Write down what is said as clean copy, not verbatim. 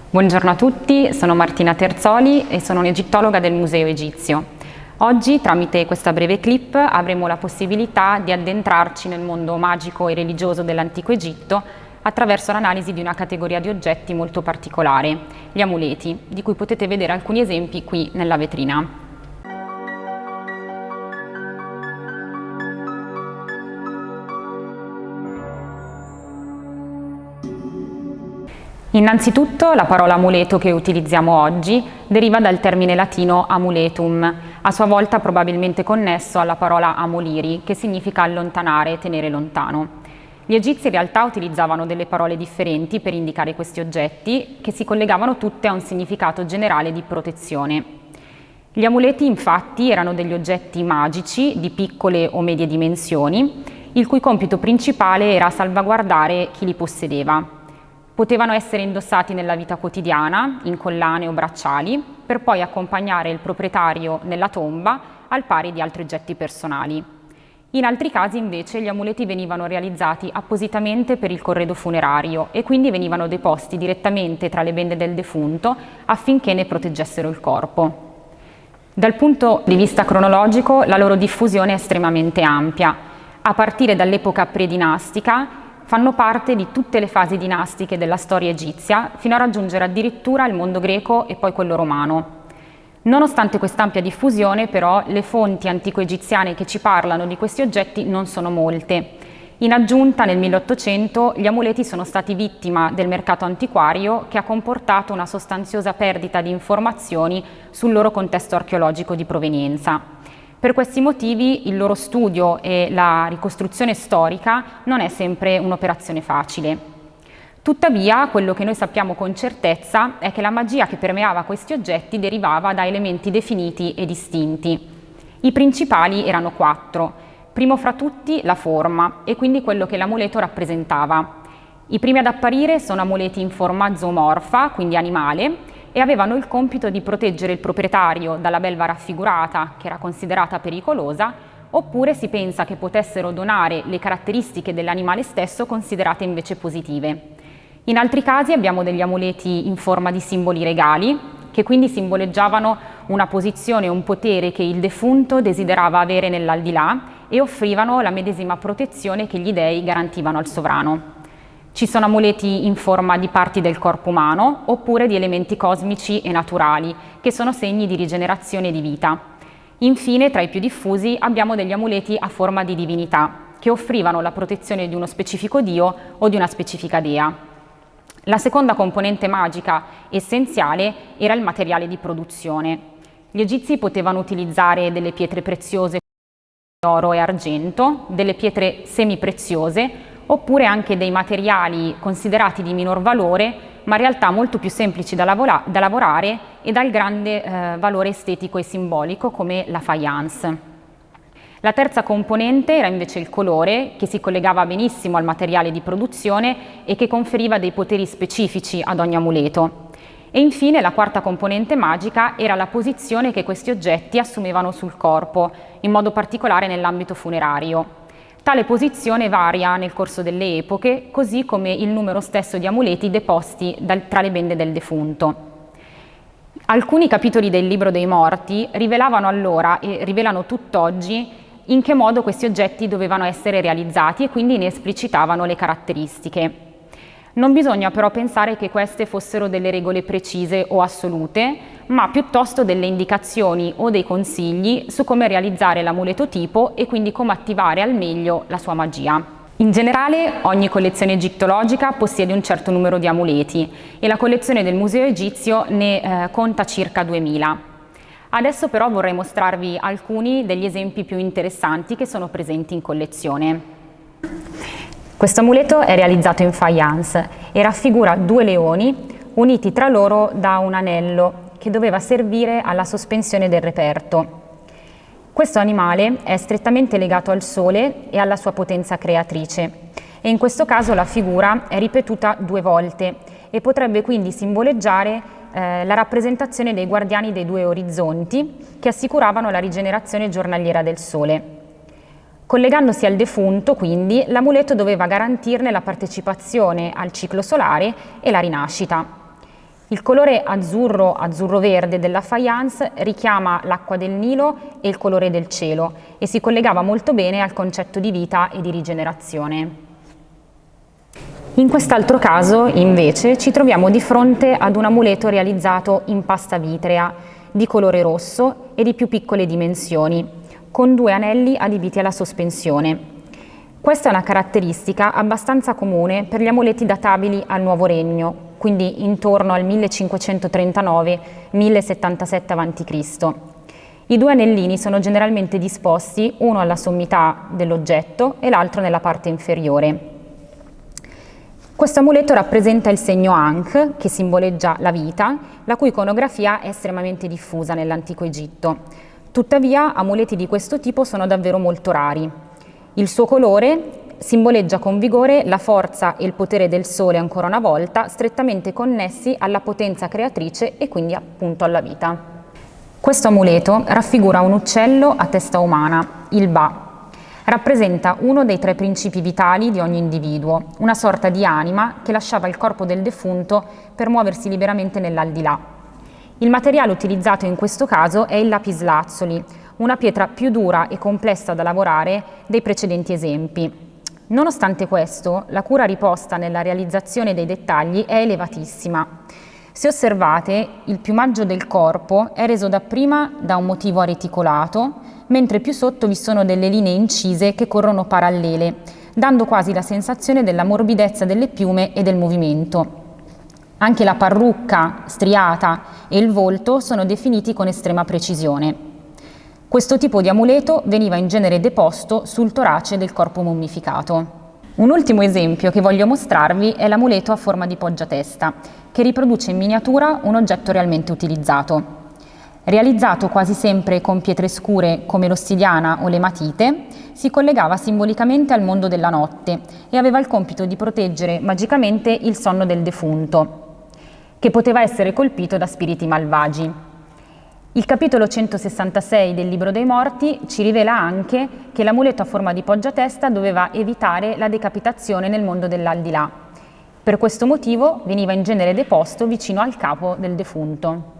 Buongiorno a tutti, sono Martina Terzoli e sono un'egittologa del Museo Egizio. Oggi, tramite questa breve clip, avremo la possibilità di addentrarci nel mondo magico e religioso dell'antico Egitto attraverso l'analisi di una categoria di oggetti molto particolare, gli amuleti, di cui potete vedere alcuni esempi qui nella vetrina. Innanzitutto, la parola amuleto che utilizziamo oggi deriva dal termine latino amuletum, a sua volta probabilmente connesso alla parola amoliri, che significa allontanare, tenere lontano. Gli egizi in realtà utilizzavano delle parole differenti per indicare questi oggetti, che si collegavano tutte a un significato generale di protezione. Gli amuleti, infatti, erano degli oggetti magici di piccole o medie dimensioni, il cui compito principale era salvaguardare chi li possedeva. Potevano essere indossati nella vita quotidiana, in collane o bracciali, per poi accompagnare il proprietario nella tomba al pari di altri oggetti personali. In altri casi, invece, gli amuleti venivano realizzati appositamente per il corredo funerario e quindi venivano deposti direttamente tra le bende del defunto affinché ne proteggessero il corpo. Dal punto di vista cronologico, la loro diffusione è estremamente ampia. A partire dall'epoca predinastica, fanno parte di tutte le fasi dinastiche della storia egizia, fino a raggiungere addirittura il mondo greco e poi quello romano. Nonostante quest'ampia diffusione, però, le fonti antico-egiziane che ci parlano di questi oggetti non sono molte. In aggiunta, nel 1800, gli amuleti sono stati vittima del mercato antiquario, che ha comportato una sostanziosa perdita di informazioni sul loro contesto archeologico di provenienza. Per questi motivi il loro studio e la ricostruzione storica non è sempre un'operazione facile. Tuttavia, quello che noi sappiamo con certezza è che la magia che permeava questi oggetti derivava da elementi definiti e distinti. I principali erano 4. Primo fra tutti la forma, e quindi quello che l'amuleto rappresentava. I primi ad apparire sono amuleti in forma zoomorfa, quindi animale, e avevano il compito di proteggere il proprietario dalla belva raffigurata, che era considerata pericolosa, oppure si pensa che potessero donare le caratteristiche dell'animale stesso considerate invece positive. In altri casi abbiamo degli amuleti in forma di simboli regali, che quindi simboleggiavano una posizione e un potere che il defunto desiderava avere nell'aldilà e offrivano la medesima protezione che gli dei garantivano al sovrano. Ci sono amuleti in forma di parti del corpo umano oppure di elementi cosmici e naturali, che sono segni di rigenerazione e di vita. Infine, tra i più diffusi, abbiamo degli amuleti a forma di divinità, che offrivano la protezione di uno specifico dio o di una specifica dea. La seconda componente magica essenziale era il materiale di produzione. Gli egizi potevano utilizzare delle pietre preziose come oro e argento, delle pietre semipreziose, oppure anche dei materiali considerati di minor valore, ma in realtà molto più semplici da lavorare e dal grande valore estetico e simbolico, come la faience. La terza componente era invece il colore, che si collegava benissimo al materiale di produzione e che conferiva dei poteri specifici ad ogni amuleto. E infine la quarta componente magica era la posizione che questi oggetti assumevano sul corpo, in modo particolare nell'ambito funerario. Tale posizione varia nel corso delle epoche, così come il numero stesso di amuleti deposti tra le bende del defunto. Alcuni capitoli del Libro dei Morti rivelavano allora e rivelano tutt'oggi in che modo questi oggetti dovevano essere realizzati e quindi ne esplicitavano le caratteristiche. Non bisogna però pensare che queste fossero delle regole precise o assolute, ma piuttosto delle indicazioni o dei consigli su come realizzare l'amuleto tipo e quindi come attivare al meglio la sua magia. In generale, ogni collezione egittologica possiede un certo numero di amuleti e la collezione del Museo Egizio ne conta circa 2000. Adesso però vorrei mostrarvi alcuni degli esempi più interessanti che sono presenti in collezione. Questo amuleto è realizzato in faience e raffigura 2 leoni uniti tra loro da un anello che doveva servire alla sospensione del reperto. Questo animale è strettamente legato al sole e alla sua potenza creatrice e in questo caso la figura è ripetuta 2 volte e potrebbe quindi simboleggiare la rappresentazione dei guardiani dei 2 orizzonti che assicuravano la rigenerazione giornaliera del sole. Collegandosi al defunto, quindi, l'amuleto doveva garantirne la partecipazione al ciclo solare e la rinascita. Il colore azzurro-verde della faience richiama l'acqua del Nilo e il colore del cielo e si collegava molto bene al concetto di vita e di rigenerazione. In quest'altro caso, invece, ci troviamo di fronte ad un amuleto realizzato in pasta vitrea, di colore rosso e di più piccole dimensioni, con 2 anelli adibiti alla sospensione. Questa è una caratteristica abbastanza comune per gli amuleti databili al Nuovo Regno, quindi intorno al 1539-1077 a.C. I 2 anellini sono generalmente disposti uno alla sommità dell'oggetto e l'altro nella parte inferiore. Questo amuleto rappresenta il segno Ankh, che simboleggia la vita, la cui iconografia è estremamente diffusa nell'antico Egitto. Tuttavia, amuleti di questo tipo sono davvero molto rari. Il suo colore simboleggia con vigore la forza e il potere del Sole ancora una volta, strettamente connessi alla potenza creatrice e quindi appunto alla vita. Questo amuleto raffigura un uccello a testa umana, il Ba. Rappresenta uno dei 3 principi vitali di ogni individuo, una sorta di anima che lasciava il corpo del defunto per muoversi liberamente nell'aldilà. Il materiale utilizzato in questo caso è il lapislazzuli, una pietra più dura e complessa da lavorare dei precedenti esempi. Nonostante questo, la cura riposta nella realizzazione dei dettagli è elevatissima. Se osservate, il piumaggio del corpo è reso dapprima da un motivo a reticolato, mentre più sotto vi sono delle linee incise che corrono parallele, dando quasi la sensazione della morbidezza delle piume e del movimento. Anche la parrucca, striata e il volto sono definiti con estrema precisione. Questo tipo di amuleto veniva in genere deposto sul torace del corpo mummificato. Un ultimo esempio che voglio mostrarvi è l'amuleto a forma di poggiatesta, che riproduce in miniatura un oggetto realmente utilizzato. Realizzato quasi sempre con pietre scure come l'ossidiana o l'ematite, si collegava simbolicamente al mondo della notte e aveva il compito di proteggere magicamente il sonno del defunto, che poteva essere colpito da spiriti malvagi. Il capitolo 166 del Libro dei Morti ci rivela anche che l'amuleto a forma di poggiatesta doveva evitare la decapitazione nel mondo dell'aldilà. Per questo motivo veniva in genere deposto vicino al capo del defunto.